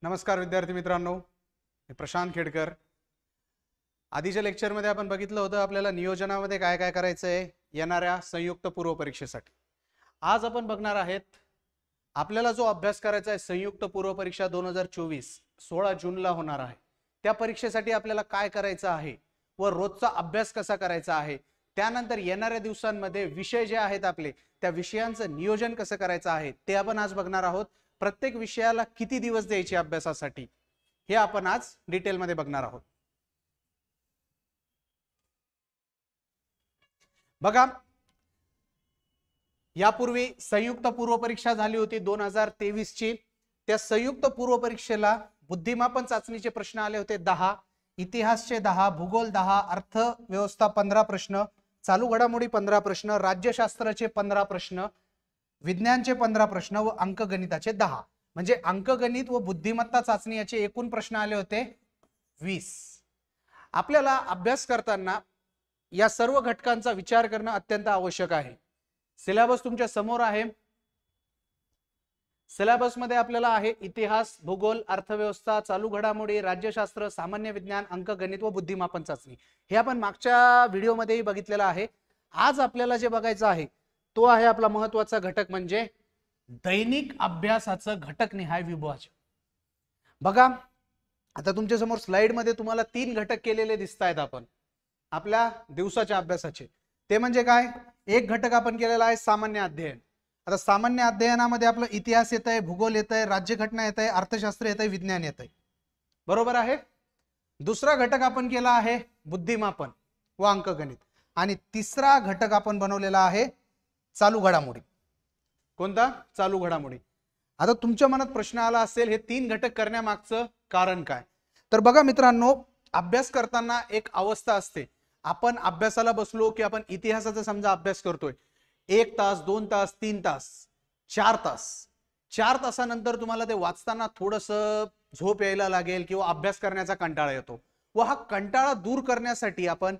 नमस्कार विद्यार्थी मित्रांनो, मी प्रशांत खेडकर। आधीच्या लेक्चरमध्ये आपण बघितलं होतं आपल्याला नियोजनामध्ये काय काय करायचं आहे येणाऱ्या संयुक्त पूर्व परीक्षेसाठी। आज आपण बघणार आहेत आपल्याला जो अभ्यास करायचा आहे संयुक्त पूर्व परीक्षा 2024 16 जूनला होणार आहे। त्या परीक्षेसाठी आपल्याला काय करायचं आहे व रोजचा अभ्यास कसा करायचा आहे, त्यानंतर येणाऱ्या दिवसांमध्ये विषय जे आहेत आपले त्या विषयांचं नियोजन कसं करायचं आहे ते आपण आज बघणार आहोत। प्रत्येक विषयाला किती दिवस द्यायचे अभ्यासासाठी हे आपण आज डिटेल मध्ये बघणार आहोत। बघा, यापूर्वी संयुक्त पूर्व परीक्षा झाली होती 2023 ची। त्या संयुक्त पूर्व परीक्षेला बुद्धिमापन चाचणीचे प्रश्न आले होते 10, इतिहासचे 10, भूगोल 10, अर्थव्यवस्था 15 प्रश्न, चालू घडामोडी 15 प्रश्न, राज्यशास्त्राचे 15 प्रश्न, विज्ञानचे 15 प्रश्न व अंकगणिताचे 10। म्हणजे अंकगणित व बुद्धिमत्ता चाचणी याचे एकूण प्रश्न आले होते 20। आपल्याला अभ्यास करताना या सर्व घटकांचा विचार करणं अत्यंत आवश्यक आहे। सिलेबस तुमच्या समोर आहे। सिलेबस मध्ये आपल्याला आहे इतिहास, भूगोल, अर्थव्यवस्था, चालू घडामोडी, राज्यशास्त्र, सामान्य विज्ञान, अंकगणित व बुद्धिमापन चाचणी। हे आपण मागच्या व्हिडिओमध्येही बघितलेलं आहे। आज आपल्याला जे बघायचं आहे तो आहे आपला महत्त्वाचा घटक म्हणजे दैनिक अभ्यासाचं घटक निहाय विभाजन। बघा, आता तुमच्या समोर स्लाइड मध्ये तुम्हाला 3 घटक केलेले दिसतायत आपण आपल्या दिवसाच्या अभ्यासाचे। ते म्हणजे काय? एक घटक आपण केलेला आहे सामान्य अध्ययन। आता सामान्य अध्ययनामध्ये आपलं इतिहास येतंय, भूगोल येतंय, राज्यघटना येतंय, अर्थशास्त्र येतंय, विज्ञान येतंय, बरोबर आहे। दुसरा घटक आपण केला आहे बुद्धिमापन व अंकगणित, आणि तिसरा घटक आपण बनवलेला आहे चालू घडामोडी। कोणता? चालू घडामोडी। आता तुमच्या मनात प्रश्न आला असेल हे 3 घटक करण्यामागचं कारण काय? तर बघा मित्रांनो, अभ्यास करताना एक अवस्था असते, आपण अभ्यासाला बसलो की आपण इतिहासाचा समजा अभ्यास करतोय 1 तास, 2 तास, 3 तास, 4 तास। 4 तासानंतर तुम्हाला ते वाचताना थोडंसं झोप यायला लागेल किंवा अभ्यास करण्याचा कंटाळा येतो, व हा कंटाळा दूर करण्यासाठी आपण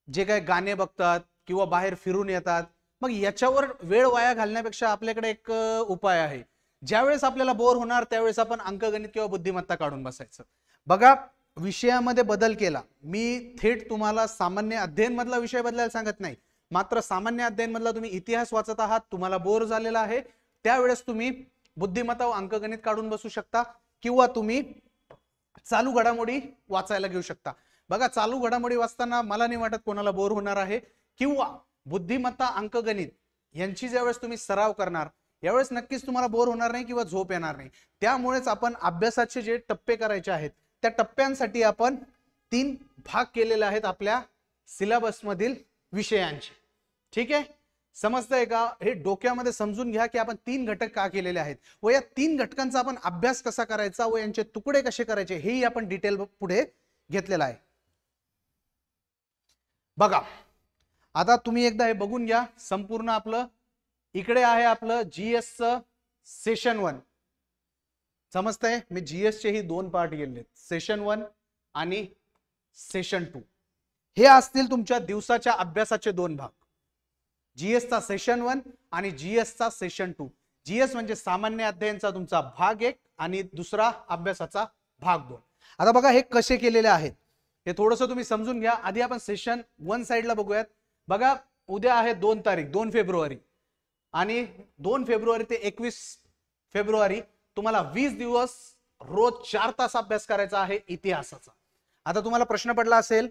जे काही गाणे बघतात किंवा बाहेर फिरून येतात। मग याच्यावर वेळ वाया घालण्यापेक्षा आपल्याकडे एक उपाय आहे। ज्यावेळेस आपल्याला बोर होणार त्यावेळेस आपण अंकगणित किंवा बुद्धिमत्ता काढून बसायचं। बघा, विषयामध्ये बदल केला, मी थेट तुम्हाला सामान्य अध्ययन मधला विषय बदलायला सांगत नाही, मात्र सामान्य अध्ययन मधला तुम्ही इतिहास वाचत आहात, तुम्हाला बोर झालेला आहे, त्यावेळेस तुम्ही बुद्धिमत्ता व अंकगणित काढून बसू शकता किंवा तुम्ही चालू घडामोडी वाचायला घेऊ शकता। बघा, चालू घडामोडी वाचताना मला नाही वाटत कोणाला बोर होणार आहे, किंवा बुद्धिमत्ता अंकगणित यांची ज्यावेळेस तुम्ही सराव करणार यावेळेस नक्कीच तुम्हाला बोर होणार नाही किंवा झोप येणार नाही। त्यामुळेच आपण अभ्यासाचे जे टप्पे करायचे आहेत त्या टप्प्यांसाठी आपण 3 भाग केलेले आहेत आपल्या सिलेबस मधील विषयांचे। ठीक आहे, समजतंय का? हे डोक्यामध्ये समजून घ्या की आपण 3 घटक का केलेले आहेत व या 3 घटकांचा आपण अभ्यास कसा करायचा व यांचे तुकडे कसे करायचे हेही आपण डिटेल पुढे घेतलेला आहे। बघा, आता तुम्ही एकदा हे बघून घ्या संपूर्ण आपलं। इकडे आहे आपलं जीएस चं सेशन 1। समजतंय? मी जीएस चे ही 2 पार्ट केलेत, सेशन 1 आणि सेशन 2। हे असतील तुमच्या दिवसाच्या अभ्यासाचे 2 भाग, जीएस चा सेशन 1 आणि जीएस चा सेशन 2। जीएस म्हणजे सामान्य अध्ययनचा तुमचा भाग 1 आणि दुसरा अभ्यासाचा भाग 2। आता बघा हे कसे केलेले आहेत हे थोडंसं तुम्ही समजून घ्या। आधी आपण सेशन 1 साइडला बघूयात। बघा, उद्या आहे 2 तारीख 2 फेब्रुवारी, आणि 2 फेब्रुवारी ते 21 फेब्रुवारी तुम्हाला 20 दिवस रोज 4 तास अभ्यास करायचा आहे इतिहासाचा। आता तुम्हाला प्रश्न पडला असेल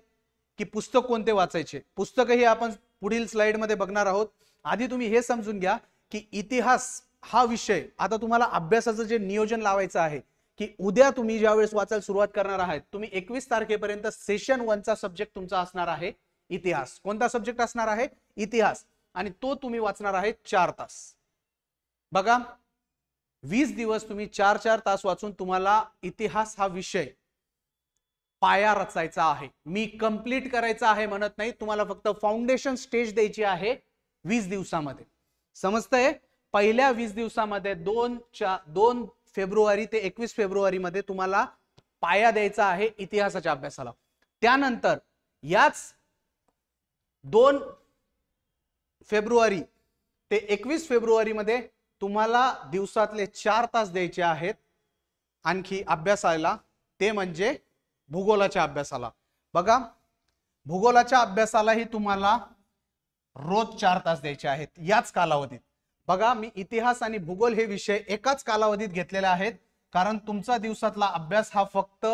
की पुस्तक कोणते वाचायचे। पुस्तकही आपण पुढील स्लाइड मध्ये बघणार आहोत। आधी तुम्ही हे समजून घ्या की इतिहास हा विषय आता तुम्हाला अभ्यासाचं जे नियोजन लावायचं आहे की उद्या तुम्ही ज्यावेळेस वाचायला सुरुवात करणार आहात तुम्ही 21 तारखेपर्यंत सेशन 1 चा सब्जेक्ट तुमचा असणार आहे इतिहास। कोणता सब्जेक्ट असणार आहे? इतिहास, आणि तो तुम्ही वाचणार आहे 4 तास। बघा, 20 दिवस तुम्ही 4-4 तास वाचून तुम्हाला इतिहास हा विषय पाया रचायचा आहे। मी कंप्लीट करायचा आहे म्हणत नाही, तुम्हाला फक्त फाउंडेशन स्टेज द्यायची आहे 20 दिवसामध्ये। समजतंय? पहिल्या 20 दिवसामध्ये 2 फेब्रुवारी ते 21 फेब्रुवारी मध्ये तुम्हाला पाया द्यायचा आहे इतिहासाच्या अभ्यासाला। त्यानंतर याच 2 फेब्रुवारी ते 21 फेब्रुवारी मध्ये तुम्हाला दिवसातले 4 तास द्यायचे आहेत आणखी अभ्यासाला, ते म्हणजे भूगोलाच्या अभ्यासाला. बघा, भूगोलाच्या अभ्यासालाही तुम्हाला रोज 4 तास द्यायचे आहेत याच कालावधीत. बघा, मी इतिहास आणि भूगोल हे विषय एकाच कालावधीत घेतलेले आहेत, कारण तुमचा दिवसातला अभ्यास हा फक्त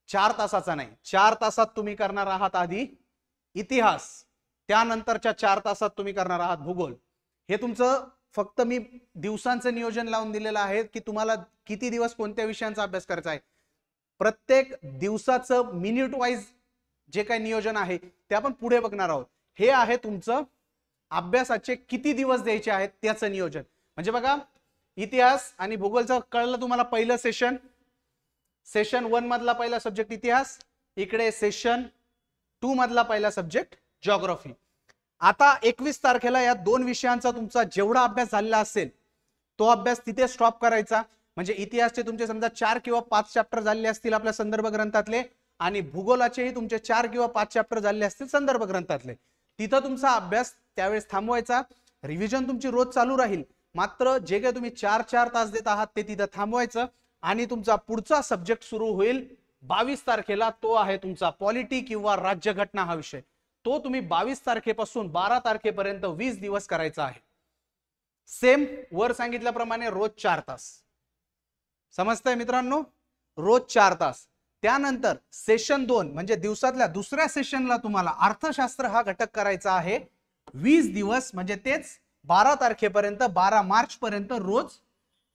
4 तासाचा नाही. 4 तासात तुम्ही करणार आहात आधी इतिहास, त्यानंतरच्या 4 तासात तुम्ही करणार आहात भूगोल. हे तुमचं फक्त मी दिवसांचं नियोजन लावून दिलेलं आहे की तुम्हाला किती दिवस कोणत्या विषयांचा अभ्यास करायचा आहे. प्रत्येक दिवसाचं मिनिट वाईज जे काही नियोजन आहे ते आपण पुढे बघणार आहोत. हे आहे तुमचं अभ्यासाचे किती दिवस द्यायचे आहेत त्याचं नियोजन. म्हणजे बघा, इतिहास आणि भूगोलचं कळलं तुम्हाला. पहिलं सेशन 1 मधला पहिला सब्जेक्ट इतिहास, इकडे सेशन 2 मधला पहिला सब्जेक्ट जिओग्राफी. आता 21 तारखेला या 2 विषयांचा तुमचा जेवढा अभ्यास झालेला असेल तो अभ्यास तिथे स्टॉप करायचा. म्हणजे इतिहासचे तुमचे समजा 4 किंवा 5 चॅप्टर झाले असतील आपल्या संदर्भ ग्रंथातले, आणि भूगोलाचेही तुमचे 4 किंवा 5 चॅप्टर झाले असतील संदर्भ ग्रंथातले, तिथं तुमचा अभ्यास त्यावेळेस थांबवायचा. रिव्हिजन तुमची रोज चालू राहील, मात्र जे काही तुम्ही 4-4 तास देत आहात ते तिथं थांबवायचं. आणि तुमचा पुढचा सब्जेक्ट सुरू होईल 22 तारखेला. तो आहे तुमचा पॉलिटी किंवा राज्यघटना हा विषय. तो तुम्ही 22 तारखेपासून 12 तारखेपर्यंत 20 दिवस करायचा आहे. सेम वर सांगितल्याप्रमाणे रोज 4 तास. समजतंय मित्रांनो? रोज 4 तास. त्यानंतर सेशन 2 म्हणजे दिवसातल्या दुसऱ्या सेशनला तुम्हाला अर्थशास्त्र हा घटक करायचा आहे 20 दिवस, म्हणजे तेच 12 तारखेपर्यंत, 12 मार्च पर्यंत रोज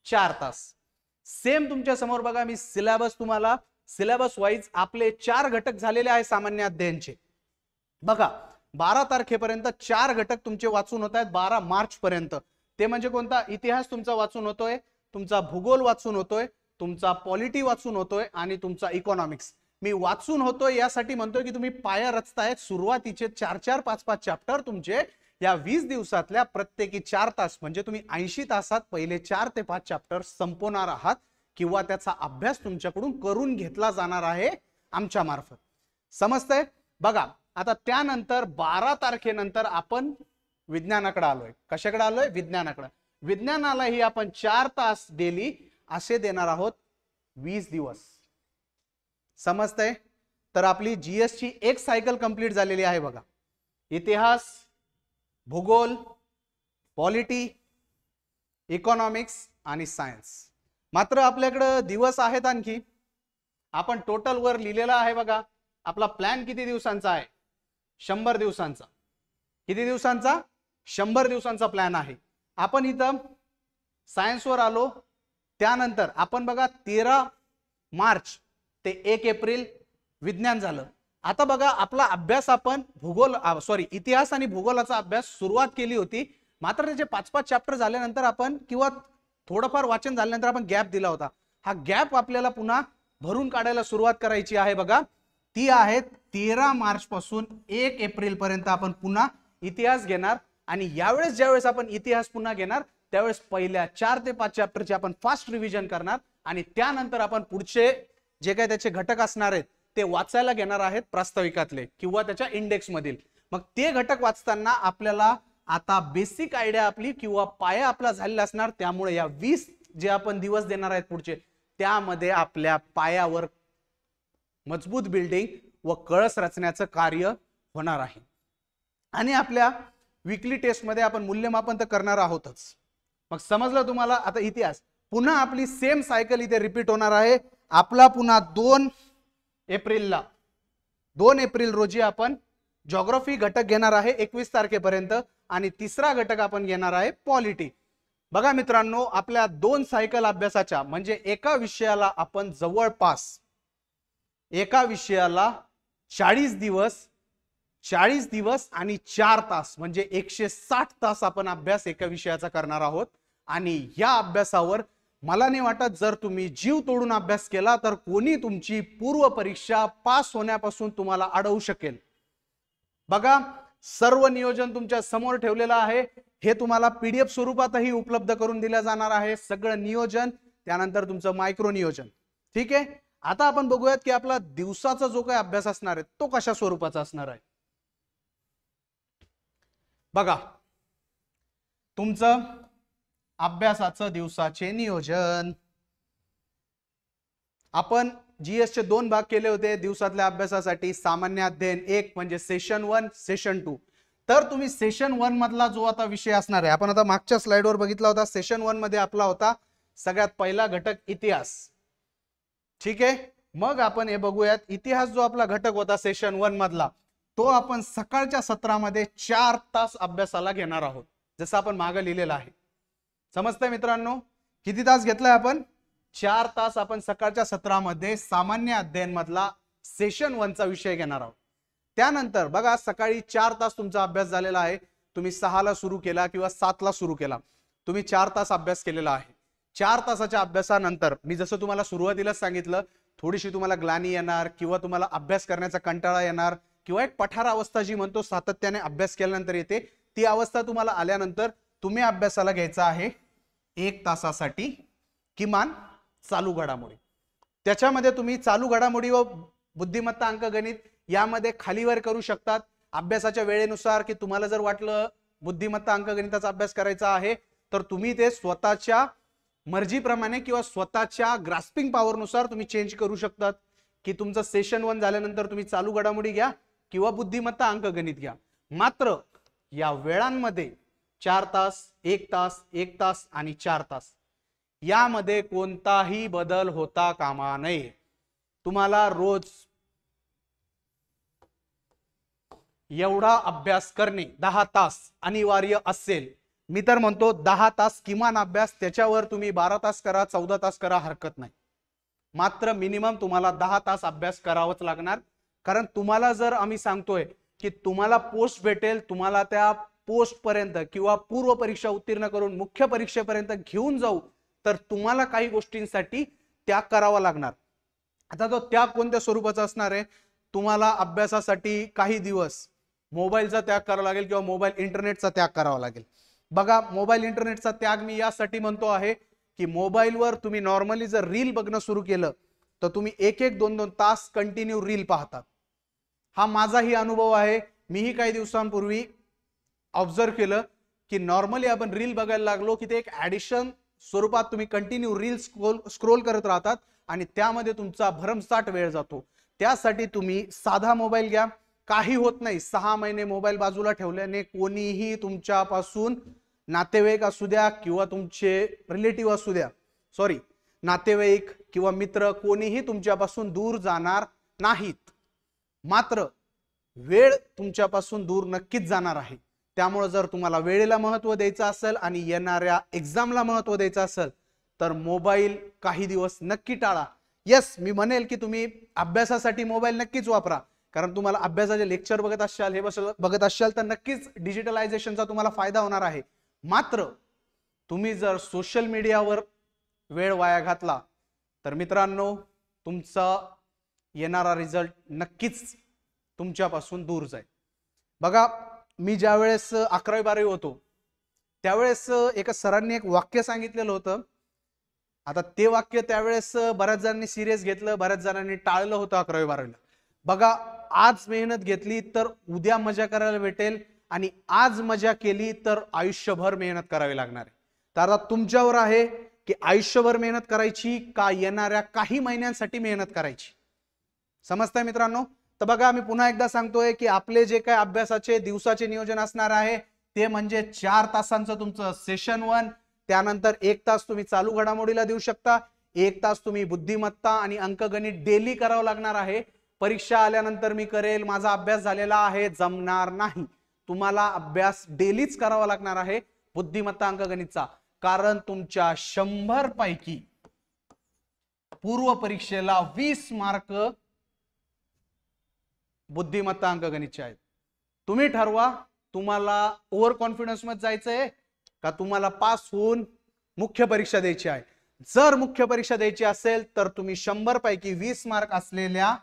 4 तास. सेम तुमच्या समोर बघा, मी सिलेबस तुम्हाला सिलेबस वाईज आपले 4 घटक झालेले आहे सामान्य अध्ययनचे. बघा, 12 तारखेपर्यंत 4 घटक तुमचे वाचून होत आहेत 12 मार्च पर्यंत. ते म्हणजे कोणता? इतिहास तुमचा वाचून होतोय, तुमचा भूगोल वाचून होतोय, तुमचा पॉलिटी वाचून होतोय, आणि तुमचा इकॉनॉमिक्स. मी वाचून होतोय यासाठी म्हणतोय की तुम्ही पाया रचतायत. सुरुवातीचे 4-4, 5-5 चॅप्टर तुमचे या 20 दिवसातल्या प्रत्येकी 4 तास, म्हणजे तुम्ही 80 तासात पहिले 4 ते 5 चॅप्टर संपवणार आहात, किंवा त्याचा अभ्यास तुमच्याकडून करून घेतला जाणार आहे आमच्या मार्फत. समजतंय? बघा, आता त्यानंतर 12 तारखेनंतर आपण विज्ञानाकडे आलोय. कशाकडे आलोय? विज्ञानाकडे. विज्ञानालाही आपण 4 तास डेली असे देणार आहोत 20 दिवस. समजतंय? तर आपली जीएस ची एक सायकल कंप्लीट झालेली आहे बघा. इतिहास, भूगोल, पॉलिटी, इकॉनॉमिक्स आणि सायन्स. मात्र आपल्याकडे दिवस आहेत आणखी. आपण टोटल वर लिहिलेला आहे बघा. आपला प्लॅन किती दिवसांचा आहे? 100 दिवसांचा. किती दिवसांचा? 100 दिवसांचा प्लॅन आहे. आपण इथं सायन्स वर आलो. त्यानंतर आपण बघा 13 मार्च ते 1 एप्रिल विज्ञान झालं. आता बघा, आपला अभ्यास आपण इतिहास आणि भूगोलाचा अभ्यास सुरुवात केली होती, मात्र त्याचे 5-5 चॅप्टर झाल्यानंतर आपण किंवा थोडंफार वाचन झाल्यानंतर आपण गॅप दिला होता. हा गॅप आपल्याला पुन्हा भरून काढायला सुरुवात करायची आहे बघा. ती आहे 13 मार्च पासून 1 एप्रिल पर्यंत आपण पुन्हा इतिहास घेणार. आणि यावेळेस ज्यावेळेस आपण इतिहास पुन्हा घेणार त्यावेळेस पहिल्या 4 ते 5 चॅप्टरचे आपण फास्ट रिव्हिजन करणार, आणि त्यानंतर आपण पुढचे जे काही त्याचे घटक असणार आहेत ते वाचायला घेणार आहेत प्रास्ताविकातले किंवा त्याच्या इंडेक्स मधील. मग ते घटक वाचताना आपल्याला आता बेसिक आयडिया आपली किंवा पाया आपला झालेला असणार. त्यामुळे या 20 जे आपण दिवस देणार आहेत पुढचे, त्यामध्ये आपल्या पायावर मजबूत बिल्डिंग व कळस रचण्याचं कार्य होणार आहे. आणि आपल्या वीकली टेस्ट मध्ये आपण मूल्यमापन तर करणार आहोतच. मग समजलं तुम्हाला? आता इतिहास पुन्हा आपली सेम सायकल इथे रिपीट होणार आहे. आपला पुन्हा 2 एप्रिल रोजी आपण जिओग्राफी घटक घेणार आहे 21 तारखेपर्यंत, आणि तिसरा घटक आपण घेणार आहे पॉलिटी. बघा मित्रांनो, आपल्या 2 सायकल अभ्यासाच्या, म्हणजे एका विषयाला आपण जवळपास एका विषयाला 40 दिवस आणि 4 तास, म्हणजे 160 तास आपण अभ्यास एका विषयाचा करणार आहोत. आणि या अभ्यासावर मला नाही वाटत जर तुम्ही जीव तोडून अभ्यास केला तर कोणी तुमची पूर्व परीक्षा पास होण्यापासून तुम्हाला अडवू शकेल. बघा, सर्व नियोजन तुमच्या समोर ठेवलेलं आहे. हे तुम्हाला पीडीएफ स्वरूपातही उपलब्ध करून दिलं जाणार आहे, सगळं नियोजन. त्यानंतर तुमचं मायक्रो नियोजन. ठीक आहे, आता आपण बघूयात की आपला दिवसाचा जो काही अभ्यास असणार आहे तो कशा स्वरूपाचा असणार आहे. बघा, तुमचं अभ्यासाचं दिवसाचे नियोजन. आपण GS चे 2 भाग केले होते दिवसातल्या अभ्यासासाठी, सामान्य अध्ययन 1 म्हणजे सेशन 1, सेशन 2. तर तुम्ही सेशन 1 मधला जो आता विषय असणार आहे, आपण आता मागच्या स्लाइडवर बघितला होता, सेशन 1 मध्ये आपला होता सगळ्यात पहिला घटक इतिहास. ठीक आहे, मग आपण हे बघूयात, इतिहास जो आपला घटक होता सेशन 1 मधला, तो आपण सकाळच्या सत्रामध्ये 4 तास अभ्यासाला घेणार आहोत, जसं आपण मागे लिहिलेलं आहे. समजतंय मित्रांनो? किती तास घेतलाय आपण? 4 तास आपण सकाळच्या सत्रामध्ये सामान्य अध्ययन मधला सेशन 1 चा विषय घेणार आहोत. त्यानंतर बघा, सकाळी 4 तास तुमचा अभ्यास झालेला आहे. तुम्ही 6 ला सुरू केला किंवा 7 ला सुरू केला, तुम्ही 4 तास अभ्यास केलेला आहे. 4 तासाच्या अभ्यासानंतर मी जसं तुम्हाला सुरुवातीला सांगितलं, थोडीशी तुम्हाला ग्लानी येणार किंवा तुम्हाला अभ्यास करण्याचा कंटाळा येणार किंवा एक पठार अवस्था जी म्हणतो सातत्याने अभ्यास केल्यानंतर येते, ती अवस्था तुम्हाला आल्यानंतर तुम्ही अभ्यासाला घ्यायचा आहे 1 तासासाठी किमान चालू घडामोडी. त्याच्यामध्ये तुम्ही चालू घडामोडी व बुद्धिमत्ता अंकगणित यामध्ये खालीवर करू शकतात अभ्यासाच्या वेळेनुसार, की तुम्हाला जर वाटलं बुद्धिमत्ता अंकगणिताचा अभ्यास करायचा आहे तर तुम्ही ते स्वतःच्या मर्जीप्रमाणे किंवा स्वतःच्या ग्रास्पिंग पॉवरनुसार तुम्ही चेंज करू शकतात, की तुमचं सेशन 1 झाल्यानंतर तुम्ही चालू घडामोडी घ्या किंवा बुद्धिमत्ता अंकगणित घ्या. मात्र या वेळांमध्ये 4 तास, 1 तास, 1 तास आणि 4 तास यामध्ये कोणताही बदल होता कामा नये. तुम्हाला रोज एवढा अभ्यास करणे 10 तास अनिवार्य असेल. मी तर म्हणतो 10 तास किमान अभ्यास, त्याच्यावर तुम्ही 12 तास करा, 14 तास करा, हरकत नाही. मात्र मिनिमम तुम्हाला 10 तास अभ्यास करावाच लागणार. कारण तुम्हाला जर आम्ही सांगतोय की तुम्हाला पोस्ट भेटेल, तुम्हाला त्या पोस्ट पर्यंत किंवा पूर्व परीक्षा उत्तीर्ण करून मुख्य परीक्षेपर्यंत घेऊन जाऊ, तर तुम्हाला काही गोष्टींसाठी त्याग करावा लागणार. आता तो त्याग कोणत्या स्वरूपाचा असणार आहे? तुम्हाला अभ्यासासाठी काही दिवस मोबाईलचा त्याग करावा लागेल किंवा मोबाईल इंटरनेटचा त्याग करावा लागेल. बघा, मोबाईल इंटरनेटचा त्याग मी यासाठी म्हणतो आहे की मोबाईलवर तुम्ही नॉर्मली जर रील बघणं सुरू केलं तर तुम्ही 1-1, 2-2 तास कंटिन्यू रील पाहतात. हा माझाही अनुभव आहे. मीही काही दिवसांपूर्वी ऑब्झर्व केलं की नॉर्मली आपण रील बघायला लागलो की ते एक ऍडिशन स्वरूपात तुम्ही कंटिन्यू रील स्क्रोल करत राहतात आणि त्यामध्ये तुमचा भरमसाठ वेळ जातो. त्यासाठी तुम्ही साधा मोबाईल घ्या, काही होत नाही. 6 महिने मोबाईल बाजूला ठेवल्याने कोणीही तुमच्यापासून, नातेवाईक असू द्या किंवा तुमचे रिलेटिव्ह असू द्या, नातेवाईक किंवा मित्र, कोणीही तुमच्यापासून दूर जाणार नाहीत. मात्र वेळ तुमच्यापासून दूर नक्कीच जाणार आहे. त्यामुळे जर तुम्हाला वेळेला महत्त्व द्यायचं असेल आणि येणाऱ्या एक्झामला महत्त्व द्यायचं असेल तर मोबाईल काही दिवस नक्की टाळा. यस, मी म्हणेल की तुम्ही अभ्यासासाठी मोबाईल नक्कीच वापरा, कारण तुम्हाला अभ्यासाचे लेक्चर बघत असाल, हे बघत असाल तर नक्कीच डिजिटलायझेशनचा तुम्हाला फायदा होणार आहे. मात्र तुम्ही जर सोशल मीडियावर वेळ वाया घातला तर मित्रांनो, तुमचा येणारा रिझल्ट नक्कीच तुमच्यापासून दूर जाईल. बघा, मी ज्या वेळेस 11वी-12वी होतो त्यावेळेस एका सरांनी एक वाक्य सांगितलेलं होतं. आता ते वाक्य त्यावेळेस बऱ्याच जणांनी सिरियस घेतलं, बऱ्याच जणांनी टाळलं होतं 11वी-12वीला. बघा, आज मेहनत घेतली तर उद्या मजा करायला भेटेल आणि आज मजा केली तर आयुष्यभर मेहनत करावी लागणार आहे. तर आता तुमच्यावर आहे की आयुष्यभर मेहनत करायची का येणाऱ्या काही महिन्यांसाठी मेहनत करायची. समजताय मित्रांनो? तर बघा, मी पुन्हा एकदा सांगतोय की आपले जे काही अभ्यासाचे दिवसाचे नियोजन असणार आहे ते म्हणजे 4 तासांचं तुमचं सेशन 1, त्यानंतर 1 तास तुम्ही चालू घडामोडीला देऊ शकता, 1 तास तुम्ही बुद्धिमत्ता आणि अंकगणित डेली करावं लागणार आहे. परीक्षा आल्यानंतर मी करेल, माझा अभ्यास झालेला आहे, जमणार नाही. तुम्हाला अभ्यास डेलीच करावा लागणार आहे बुद्धिमत्ता अंकगणितचा, कारण तुमच्या 100 पैकी पूर्व परीक्षेला 20 मार्क बुद्धिमत्ता अंकगणितचे आहेत. तुम्ही ठरवा, तुम्हाला ओव्हर कॉन्फिडन्स मध्ये जायचंय का तुम्हाला पास होऊन मुख्य परीक्षा द्यायची आहे. जर मुख्य परीक्षा द्यायची असेल तर तुम्ही 100 पैकी 20 मार्क असलेल्या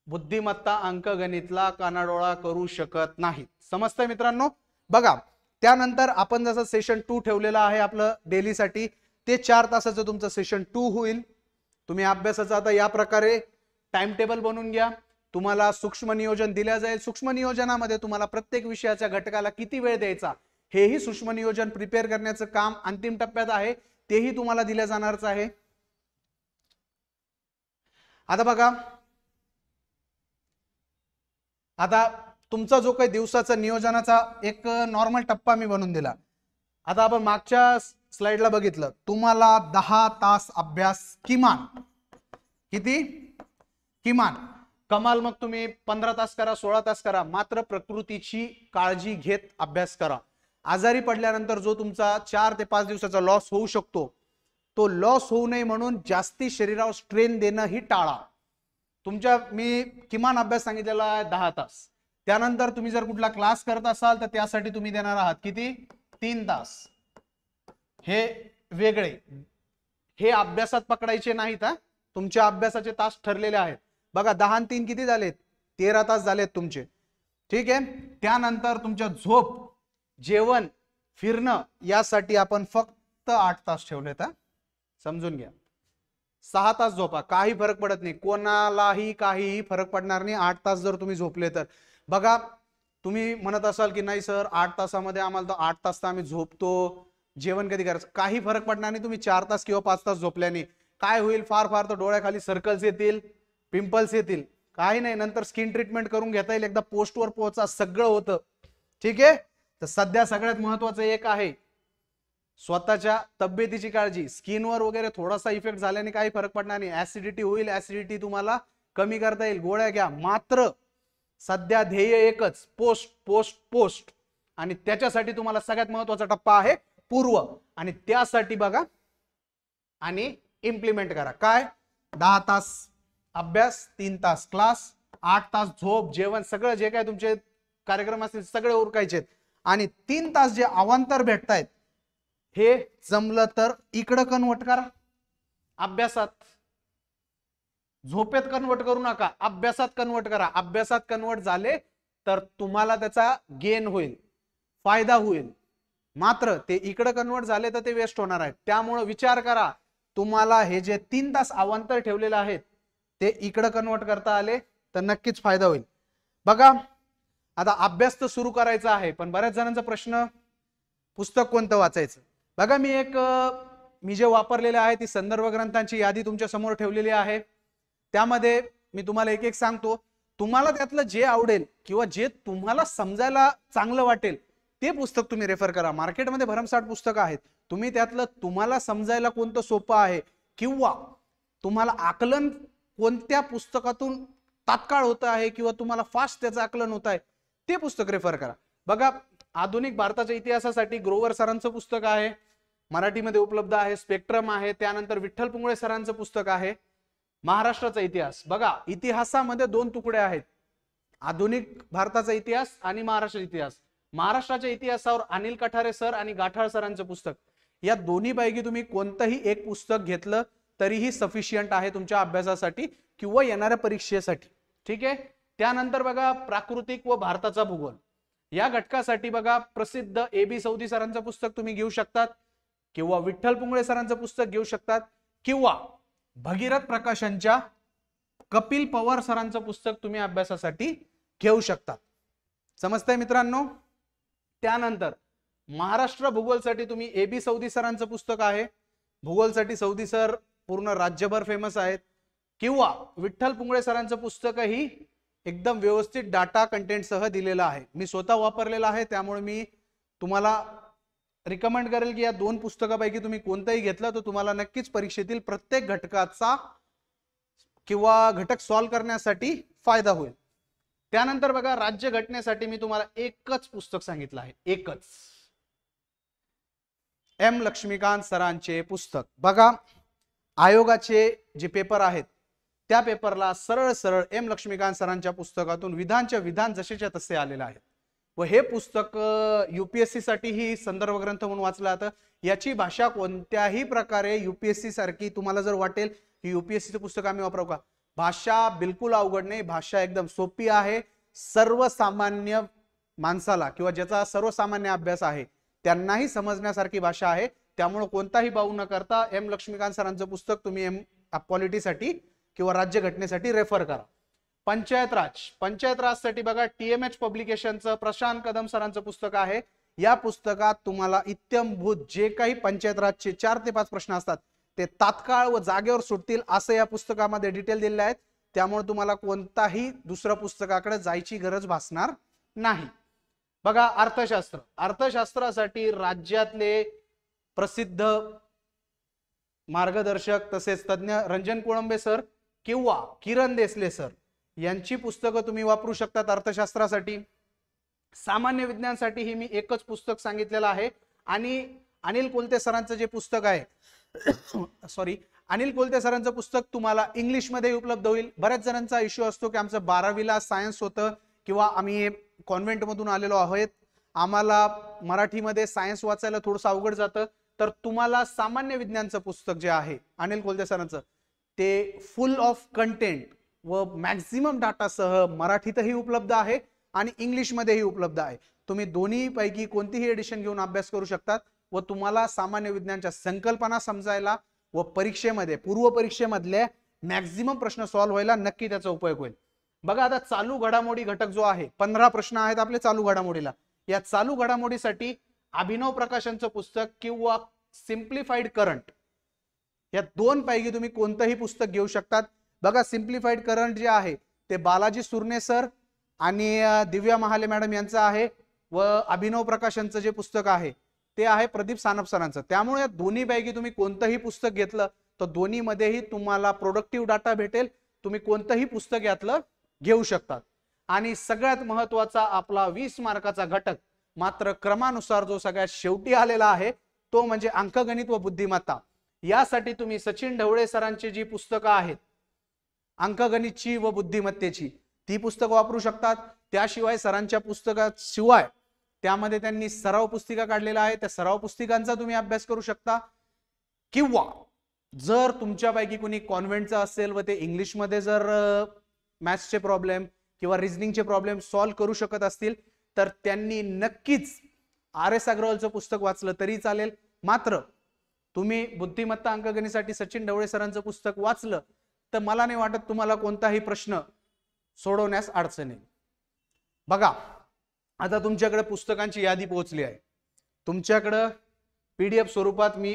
बुद्धिमत्ता अंकगणितला कानाडोळा करू शकत नाही. समजतंय मित्रांनो? बघा, त्यानंतर आपण जसं सेशन 2 ठेवलेलं आहे आपलं डेलीसाठी, ते 4 तासाचं तुमचं सेशन 2 होईल. तुम्ही अभ्यासाचा आता या प्रकारे टाइम टेबल बनवून घ्या. तुम्हाला सूक्ष्म नियोजन दिल्या जाईल. सूक्ष्म नियोजनामध्ये तुम्हाला प्रत्येक विषयाच्या घटकाला किती वेळ द्यायचा हेही सूक्ष्म नियोजन प्रिपेअर करण्याचं काम अंतिम टप्प्यात आहे, तेही तुम्हाला दिलं जाणारच आहे. आता बघा, आता तुमचा जो काही दिवसाचा नियोजनाचा एक नॉर्मल टप्पा मी बनवून दिला. आता आपण मागच्या स्लाइडला बघितलं, तुम्हाला 10 तास अभ्यास किमान, किती किमान, कमाल मग तुम्ही 15 तास करा, 16 तास करा, मात्र प्रकृतीची काळजी घेत अभ्यास करा. आजारी पडल्यानंतर जो तुमचा 4 ते 5 दिवसाचा लॉस होऊ शकतो, तो लॉस होऊ नये म्हणून जास्ती शरीरावर स्ट्रेन देणं ही टाळा. मी किमान अभ्यास सांगितलेला आहे 10 तास. त्यानंतर तुम्ही जर कुठला क्लास करत असाल तर त्यासाठी तुम्ही देणार आहात किती, 3 तास. हे वेगळे, हे अभ्यासात पकडायचे नाहीत. तुमच्या अभ्यासाचे तास ठरलेले आहेत. बघा 10 आणि 3 किती झालेत, 13 तास झालेत तुमचे. ठीक आहे. त्यानंतर तुमच्या झोप, जेवण, फिरणं यासाठी आपण फक्त 8 तास ठेवलेत. समजून घ्या. 6 तास झोपा, काही फरक पडत नाही, कोणालाही काहीही फरक पडणार नाही 8 तास जर तुम्ही झोपले तर. बघा तुम्ही म्हणत असाल की नाही सर 8 तासामध्ये आम्हाला तर 8 तास तर आम्ही झोपतो, जेवण कधी करायचं, काही फरक पडणार नाही. तुम्ही 4 तास किंवा 5 तास झोपल्याने काय होईल, फार फार तर डोळ्याखाली सर्कल्स येतील, पिंपल्स येतील, काही नाही. नंतर स्किन ट्रीटमेंट करून घेता येईल, एकदा पोस्टवर पोहोचा, सगळं होतं. ठीक आहे. तर सध्या सगळ्यात महत्वाचं एक आहे स्वतःच्या तब्येतीची काळजी. स्किनवर वगैरे थोडासा इफेक्ट झाल्याने काही फरक पडणार नाही, ऍसिडिटी होईल, ऍसिडिटी तुम्हाला कमी करता येईल, गोळ्या घ्या. मात्र सध्या ध्येय एकच, पोस्ट पोस्ट पोस्ट. आणि त्याच्यासाठी तुम्हाला सगळ्यात महत्वाचा टप्पा आहे पूर्व. आणि त्यासाठी बघा आणि इम्प्लिमेंट करा काय, 10 तास अभ्यास, 3 तास क्लास, 8 तास झोप, जेवण, सगळं जे काय तुमचे कार्यक्रम असतील सगळे उरकायचे. आणि 3 तास जे अवांतर भेटतायत हे जमलं तर इकडं कन्वर्ट करा, अभ्यासात. झोपेत कन्वर्ट करू नका, अभ्यासात कन्वर्ट करा. अभ्यासात कन्वर्ट झाले तर तुम्हाला त्याचा गेन होईल, फायदा होईल. मात्र ते इकडे कन्वर्ट झाले तर ते वेस्ट होणार आहे. त्यामुळे विचार करा, तुम्हाला हे जे 3 तास अवांतर ठेवलेले आहेत ते इकडे कन्वर्ट करता आले तर नक्कीच फायदा होईल. बघा आता अभ्यास तर सुरू करायचा आहे, पण बऱ्याच जणांचा प्रश्न पुस्तक कोणतं वाचायचं. बघा मी जे वापरलेले आहे ती संदर्भ ग्रंथांची यादी तुमच्या समोर ठेवलेली आहे. त्यामध्ये मी तुम्हाला एक एक सांगतो, तुम्हाला त्यातलं जे आवडेल किंवा जे तुम्हाला समजायला चांगलं वाटेल ते पुस्तक तुम्ही रेफर करा. मार्केटमध्ये भरमसाठ पुस्तकं आहेत, तुम्ही त्यातलं तुम्हाला समजायला कोणतं सोपं आहे किंवा तुम्हाला आकलन कोणत्या पुस्तकातून तात्काळ होत आहे किंवा तुम्हाला फास्ट त्याचं आकलन होत आहे ते पुस्तक रेफर करा. बघा आधुनिक भारताच्या इतिहासासाठी ग्रोवर सरांचं पुस्तक आहे, मराठीमध्ये उपलब्ध आहे. स्पेक्ट्रम आहे. त्यानंतर विठ्ठल पुंगळे सरांचं पुस्तक आहे महाराष्ट्राचा इतिहास. बघा इतिहासामध्ये 2 तुकडे आहेत, आधुनिक भारताचा इतिहास आणि महाराष्ट्राचा इतिहास. महाराष्ट्राच्या इतिहासावर अनिल कठारे सर आणि गाठाळ सरांचं पुस्तक, या दोन्हीपैकी तुम्ही कोणतंही एक पुस्तक घेतलं तरीही सफिशियंट आहे तुमच्या अभ्यासासाठी किंवा येणाऱ्या परीक्षेसाठी. ठीक आहे. त्यानंतर बघा प्राकृतिक व भारताचा भूगोल या घटकासाठी बघा प्रसिद्ध AB सौदी सरांचं पुस्तक तुम्ही घेऊ शकतात किंवा विठ्ठल पुंगळे सरांचं पुस्तक घेऊ शकतात किंवा भगीरथ प्रकाशनच्या कपिल पवार सरांचं पुस्तक तुम्ही अभ्यासासाठी घेऊ शकता. समजतंय मित्रांनो. त्यानंतर महाराष्ट्र भूगोलसाठी तुम्ही AB सौदी सरांचं पुस्तक आहे, भूगोलसाठी सौदी सर पूर्ण राज्यभर फेमस आहेत, किंवा विठ्ठल पुंगळे सरांचं पुस्तकही एकदम व्यवस्थित डाटा कंटेंट सह दिलेलं आहे. मी स्वतः वापरलेलं आहे, त्यामुळे मी तुम्हाला रिकमेंड करेल की या 2 पुस्तकापैकी तुम्ही कोणतंही घेतलं तर तुम्हाला नक्कीच परीक्षेतील प्रत्येक घटकाचा किंवा घटक सॉल्व्ह करण्यासाठी फायदा होईल. त्यानंतर बघा राज्य घटनेसाठी मी तुम्हाला एकच पुस्तक सांगितलं आहे, एकच, M लक्ष्मीकांत सरांचे पुस्तक. बघा आयोगाचे जे पेपर आहेत त्या पेपरला सरळ सरळ M लक्ष्मीकांत सरांच्या पुस्तकातून विधानच्या विधान जसेच्या तसे आलेले आहेत. व हे पुस्तक UPSC साठीही संदर्भ ग्रंथ म्हणून वाचलं जातं. याची भाषा कोणत्याही प्रकारे UPSC सारखी तुम्हाला जर वाटेल की UPSC पुस्तक आम्ही वापरू का, भाषा बिलकुल अवघड नाही, भाषा एकदम सोपी आहे. सर्वसामान्य माणसाला किंवा ज्याचा सर्वसामान्य अभ्यास आहे त्यांनाही समजण्यासारखी भाषा आहे. त्यामुळे कोणताही बाऊ न करता M लक्ष्मीकांत सरांचं पुस्तक तुम्ही पॉलिटीसाठी किंवा राज्य घटनेसाठी रेफर करा. पंचायत राज साठी बघा TMH पब्लिकेशनचं प्रशांत कदम सरांचं पुस्तक आहे. या पुस्तकात तुम्हाला इत्यंभूत जे काही पंचायत राजचे 4 ते 5 प्रश्न असतात ते तात्काळ व जागेवर सुटतील असं या पुस्तकामध्ये डिटेल दिलेलं आहे. त्यामुळे तुम्हाला कोणताही दुसऱ्या पुस्तकाकडे जायची गरज भासणार नाही. बघा, अर्थशास्त्र. अर्थशास्त्रासाठी राज्यातले प्रसिद्ध मार्गदर्शक तसेच तज्ञ रंजन कोळंबे सर किंवा किरण देसले सर यांची पुस्तकं तुम्ही वापरू शकतात अर्थशास्त्रासाठी. सामान्य विज्ञानासाठी ही मी एकच पुस्तक सांगितलेलं आहे. आणि अनिल कोलते सरांचं जे पुस्तक आहे सॉरी अनिल कोलते सरांचं पुस्तक तुम्हाला इंग्लिशमध्ये उपलब्ध होईल. बऱ्याच जणांचा इश्यू असतो की आमचं 12वीला सायन्स होतं किंवा आम्ही कॉन्व्हेंटमधून आलेलो आहोत, आम्हाला मराठीमध्ये सायन्स वाचायला थोडंसं अवघड जातं. तर तुम्हाला सामान्य विज्ञानचं पुस्तक जे आहे अनिल कोलते सरांचं ते फुल ऑफ कंटेंट व मॅक्झिमम डाटासह मराठीतही उपलब्ध आहे आणि इंग्लिशमध्येही उपलब्ध आहे. तुम्ही दोन्ही पैकी कोणतीही एडिशन घेऊन अभ्यास करू शकतात व तुम्हाला सामान्य विज्ञानच्या संकल्पना समजायला व परीक्षेमध्ये पूर्व परीक्षेमधले मॅक्झिमम प्रश्न सॉल्व्ह व्हायला नक्की त्याचा उपयोग होईल. बघा, आता चालू घडामोडी घटक जो आहे, 15 प्रश्न आहेत आपले चालू घडामोडीला. या चालू घडामोडीसाठी अभिनव प्रकाशनचं पुस्तक किंवा सिम्प्लिफाईड करंट या दोन पैकी तुम्ही कोणतंही पुस्तक घेऊ शकतात. बघा, सिम्प्लिफाईड करंट जे आहे ते बालाजी सुरने सर आणि दिव्या महाले मॅडम यांचं आहे व अभिनव प्रकाशनचं जे पुस्तक आहे ते आहे प्रदीप सानप सरांचं. त्यामुळे या दोन्ही पैकी तुम्ही कोणतंही पुस्तक घेतलं तर दोन्ही मध्येही तुम्हाला प्रोडक्टिव्ह डाटा भेटेल. तुम्ही कोणतंही पुस्तक यातलं घेऊ शकतात. आणि सगळ्यात महत्वाचा आपला 20 मार्काचा घटक मात्र क्रमानुसार जो सगळ्यात शेवटी आलेला आहे तो म्हणजे अंकगणित व बुद्धिमत्ता. यासाठी तुम्ही सचिन ढवळे सरांची जी पुस्तकं आहेत अंकगणितची व बुद्धिमत्तेची ती पुस्तकं वापरू शकतात. त्याशिवाय सरांच्या पुस्तकाशिवाय त्यामध्ये त्यांनी सराव पुस्तिका काढलेला आहे, त्या सराव पुस्तिकांचा तुम्ही अभ्यास करू शकता. किंवा जर तुमच्यापैकी कोणी कॉन्व्हेंटचा असेल व ते इंग्लिशमध्ये जर मॅथ्सचे प्रॉब्लेम किंवा रिझनिंगचे प्रॉब्लेम सॉल्व्ह करू शकत असतील तर त्यांनी नक्कीच RS अग्रवालचं पुस्तक वाचलं तरी चालेल. मात्र तुम्ही बुद्धिमत्ता अंकगणितासाठी सचिन ढवळे सरांचं पुस्तक वाचलं तर मला नाही वाटत तुम्हाला कोणताही प्रश्न सोडवण्यास अडचण येईल. बघा, आता तुमच्याकडे पुस्तकांची यादी पोहोचली आहे. तुमच्याकडे PDF स्वरूपात मी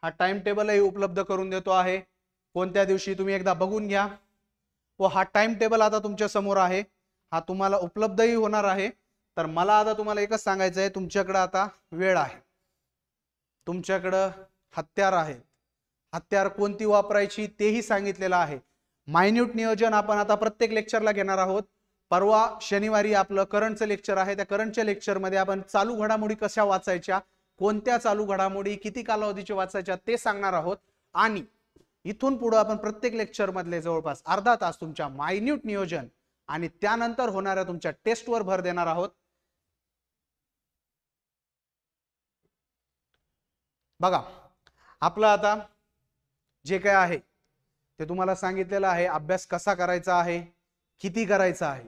हा टाइम टेबलही उपलब्ध करून देतो आहे. कोणत्या दिवशी तुम्ही एकदा बघून घ्या. व हा टाइम टेबल आता तुमच्या समोर आहे, हा तुम्हाला उपलब्धही होणार आहे. तर मला आता तुम्हाला एकच सांगायचं आहे, तुमच्याकडे आता वेळ आहे, तुमच्याकडे हत्यार आहेत, हत्यार कोणती वापरायची तेही सांगितलेलं आहे. मायन्यूट नियोजन आपण आता प्रत्येक लेक्चरला घेणार आहोत. परवा शनिवारी आपलं करंटचं लेक्चर आहे, त्या करंटच्या लेक्चरमध्ये आपण चालू घडामोडी कशा वाचायच्या, कोणत्या चालू घडामोडी किती कालावधीच्या वाचायच्या ते सांगणार आहोत. आणि इथून पुढे आपण प्रत्येक लेक्चर मधले जवळपास अर्धा तास तुमच्या मायन्यूट नियोजन आणि त्यानंतर होणाऱ्या तुमच्या टेस्टवर भर देणार आहोत. बघा, आपलं आता जे काय आहे ते तुम्हाला सांगितलेलं आहे. अभ्यास कसा करायचा आहे, किती करायचा आहे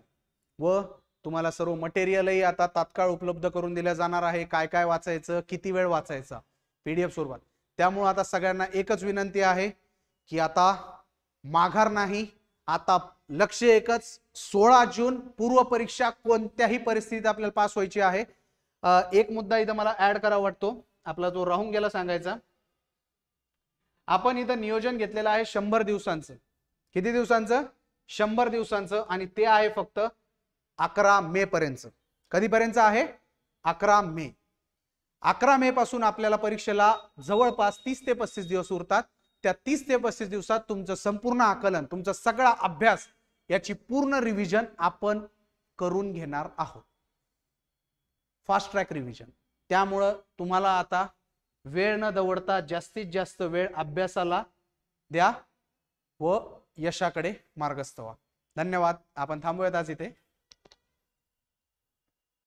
व तुम्हाला सर्व मटेरियलही आता तात्काळ उपलब्ध करून दिल्या जाणार आहे. काय काय वाचायचं, किती वेळ वाचायचा PDF स्वरूपात. त्यामुळे आता सगळ्यांना एकच विनंती आहे की आता माघार नाही, आता लक्ष एकच. 16 जून पूर्व परीक्षा कोणत्याही परिस्थितीत आपल्याला पास व्हायची आहे. एक मुद्दा इथं मला ऍड करावा वाटतो, आपला जो राहून गेला सांगायचा. आपण इथं नियोजन घेतलेलं आहे 100 दिवसांचं. किती दिवसांचं? 100 दिवसांचं. आणि ते आहे फक्त 11 मे पर्यंत. कधीपर्यंत आहे? 11 मे. 11 मे पासून आपल्याला परीक्षेला जवळपास 30 ते 35 दिवस उरतात. त्या 30 ते 35 दिवसात तुमचं संपूर्ण आकलन, तुमचा सगळा अभ्यास याची पूर्ण रिव्हिजन आपण करून घेणार आहोत, फास्ट ट्रॅक रिव्हिजन. त्यामुळे तुम्हाला आता वेळ न दवडता जास्तीत जास्त वेळ अभ्यासाला द्या व यशाकडे मार्गस्थ व्हा. धन्यवाद. आपण थांबूयात आज इथे.